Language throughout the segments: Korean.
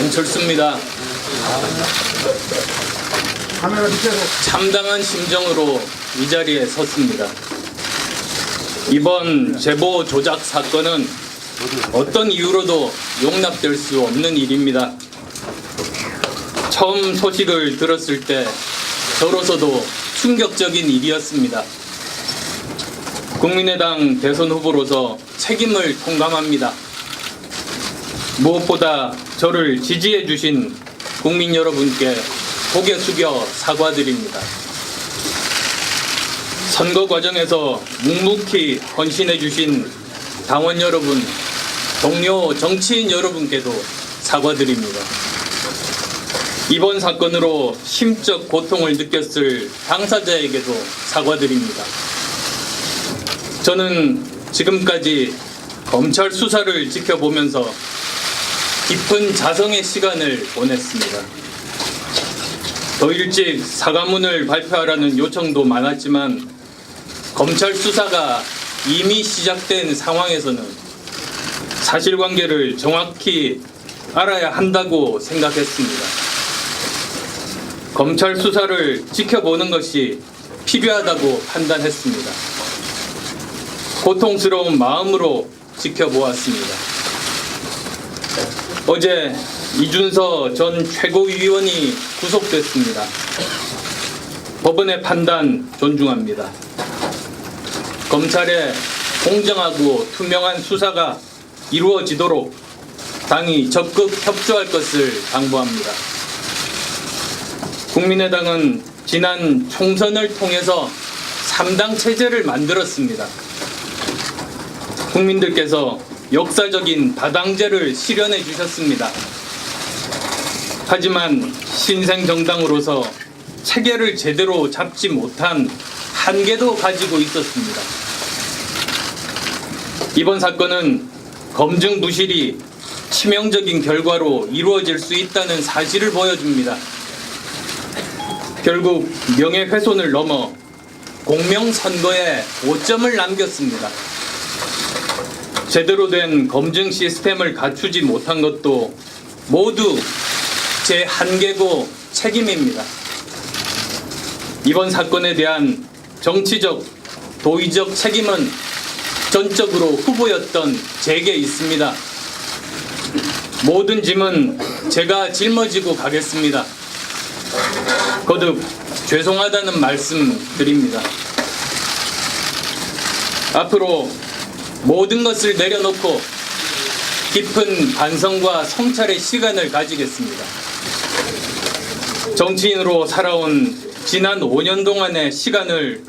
안철수입니다. 참담한 심정으로 이 자리에 섰습니다. 이번 제보 조작 사건은 어떤 이유로도 용납될 수 없는 일입니다. 처음 소식을 들었을 때 저로서도 충격적인 일이었습니다. 국민의당 대선 후보로서 책임을 통감합니다. 무엇보다 저를 지지해 주신 국민 여러분께 고개 숙여 사과드립니다. 선거 과정에서 묵묵히 헌신해 주신 당원 여러분, 동료 정치인 여러분께도 사과드립니다. 이번 사건으로 심적 고통을 느꼈을 당사자에게도 사과드립니다. 저는 지금까지 검찰 수사를 지켜보면서 깊은 자성의 시간을 보냈습니다. 더 일찍 사과문을 발표하라는 요청도 많았지만 검찰 수사가 이미 시작된 상황에서는 사실관계를 정확히 알아야 한다고 생각했습니다. 검찰 수사를 지켜보는 것이 필요하다고 판단했습니다. 고통스러운 마음으로 지켜보았습니다. 어제 이준서 전 최고위원이 구속됐습니다. 법원의 판단 존중합니다. 검찰의 공정하고 투명한 수사가 이루어지도록 당이 적극 협조할 것을 당부합니다. 국민의당은 지난 총선을 통해서 3당 체제를 만들었습니다. 국민들께서 역사적인 다당제를 실현해 주셨습니다. 하지만 신생정당으로서 체계를 제대로 잡지 못한 한계도 가지고 있었습니다. 이번 사건은 검증 부실이 치명적인 결과로 이루어질 수 있다는 사실을 보여줍니다. 결국 명예훼손을 넘어 공명선거에 오점을 남겼습니다. 제대로 된 검증 시스템을 갖추지 못한 것도 모두 제 한계고 책임입니다. 이번 사건에 대한 정치적, 도의적 책임은 전적으로 후보였던 제게 있습니다. 모든 짐은 제가 짊어지고 가겠습니다. 거듭 죄송하다는 말씀 드립니다. 앞으로 모든 것을 내려놓고 깊은 반성과 성찰의 시간을 가지겠습니다. 정치인으로 살아온 지난 5년 동안의 시간을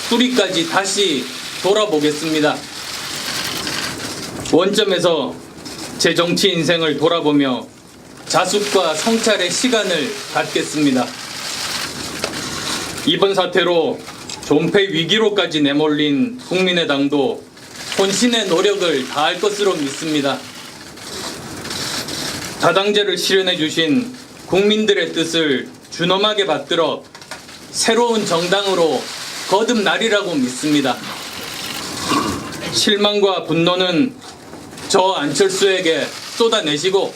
뿌리까지 다시 돌아보겠습니다. 원점에서 제 정치 인생을 돌아보며 자숙과 성찰의 시간을 갖겠습니다. 이번 사태로 존폐 위기로까지 내몰린 국민의당도 혼신의 노력을 다할 것으로 믿습니다. 다당제를 실현해 주신 국민들의 뜻을 준엄하게 받들어 새로운 정당으로 거듭나리라고 믿습니다. 실망과 분노는 저 안철수에게 쏟아내시고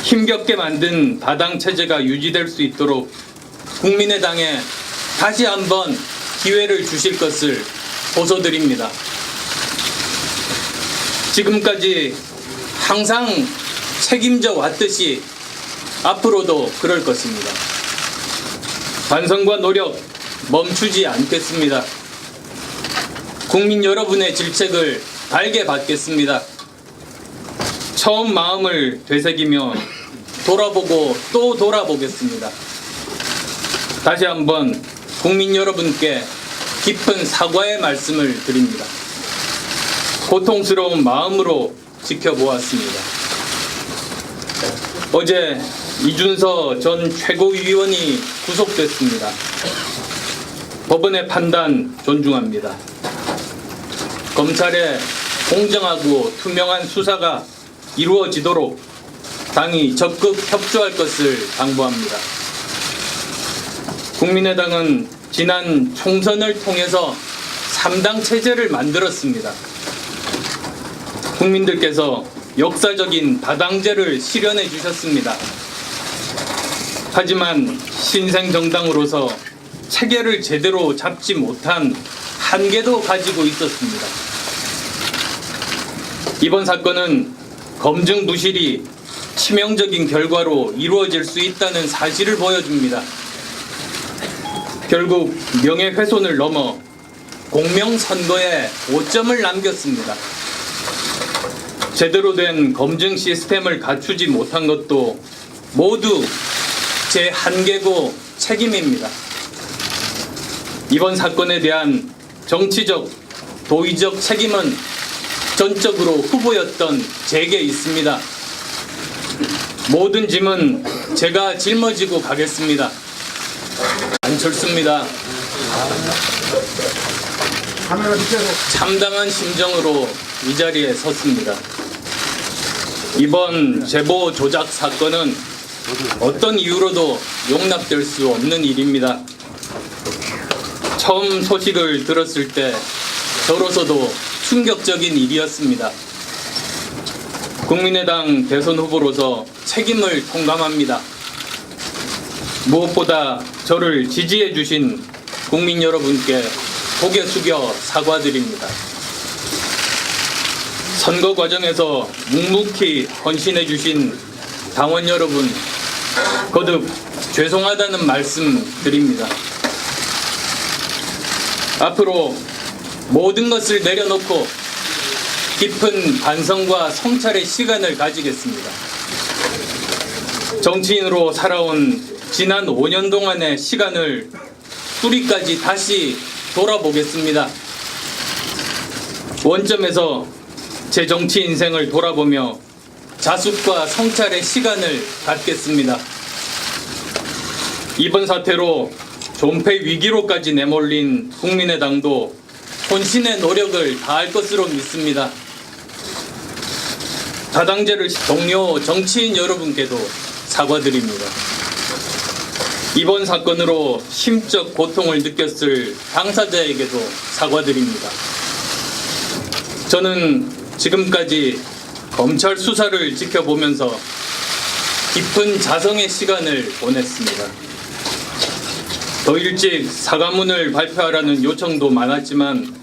힘겹게 만든 다당 체제가 유지될 수 있도록 국민의당에 다시 한번 기회를 주실 것을 호소드립니다. 지금까지 항상 책임져 왔듯이 앞으로도 그럴 것입니다. 반성과 노력 멈추지 않겠습니다. 국민 여러분의 질책을 달게 받겠습니다. 처음 마음을 되새기며 돌아보고 또 돌아보겠습니다. 다시 한번 국민 여러분께 깊은 사과의 말씀을 드립니다. 고통스러운 마음으로 지켜보았습니다. 어제 이준서 전 최고위원이 구속됐습니다. 법원의 판단 존중합니다. 검찰의 공정하고 투명한 수사가 이루어지도록 당이 적극 협조할 것을 당부합니다. 국민의당은 지난 총선을 통해서 3당 체제를 만들었습니다. 국민들께서 역사적인 다당제를 실현해 주셨습니다. 하지만 신생정당으로서 체계를 제대로 잡지 못한 한계도 가지고 있었습니다. 이번 사건은 검증 부실이 치명적인 결과로 이루어질 수 있다는 사실을 보여줍니다. 결국 명예훼손을 넘어 공명선거에 오점을 남겼습니다. 제대로 된 검증 시스템을 갖추지 못한 것도 모두 제 한계고 책임입니다. 이번 사건에 대한 정치적, 도의적 책임은 전적으로 후보였던 제게 있습니다. 모든 짐은 제가 짊어지고 가겠습니다. 안철수입니다. 참담한 심정으로 이 자리에 섰습니다. 이번 제보 조작 사건은 어떤 이유로도 용납될 수 없는 일입니다. 처음 소식을 들었을 때 저로서도 충격적인 일이었습니다. 국민의당 대선 후보로서 책임을 통감합니다. 무엇보다 저를 지지해 주신 국민 여러분께 고개 숙여 사과드립니다. 선거 과정에서 묵묵히 헌신해 주신 당원 여러분, 거듭 죄송하다는 말씀 드립니다. 앞으로 모든 것을 내려놓고 깊은 반성과 성찰의 시간을 가지겠습니다. 정치인으로 살아온 지난 5년 동안의 시간을 뿌리까지 다시 돌아보겠습니다. 원점에서 제 정치 인생을 돌아보며 자숙과 성찰의 시간을 갖겠습니다. 이번 사태로 존폐 위기로까지 내몰린 국민의당도 혼신의 노력을 다할 것으로 믿습니다. 다당제를 동료 정치인 여러분께도 사과드립니다. 이번 사건으로 심적 고통을 느꼈을 당사자에게도 사과드립니다. 저는 지금까지 검찰 수사를 지켜보면서 깊은 자성의 시간을 보냈습니다. 더 일찍 사과문을 발표하라는 요청도 많았지만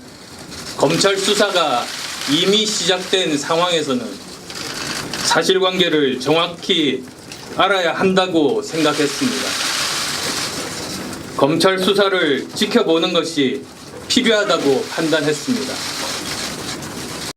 검찰 수사가 이미 시작된 상황에서는 사실관계를 정확히 알아야 한다고 생각했습니다. 검찰 수사를 지켜보는 것이 필요하다고 판단했습니다.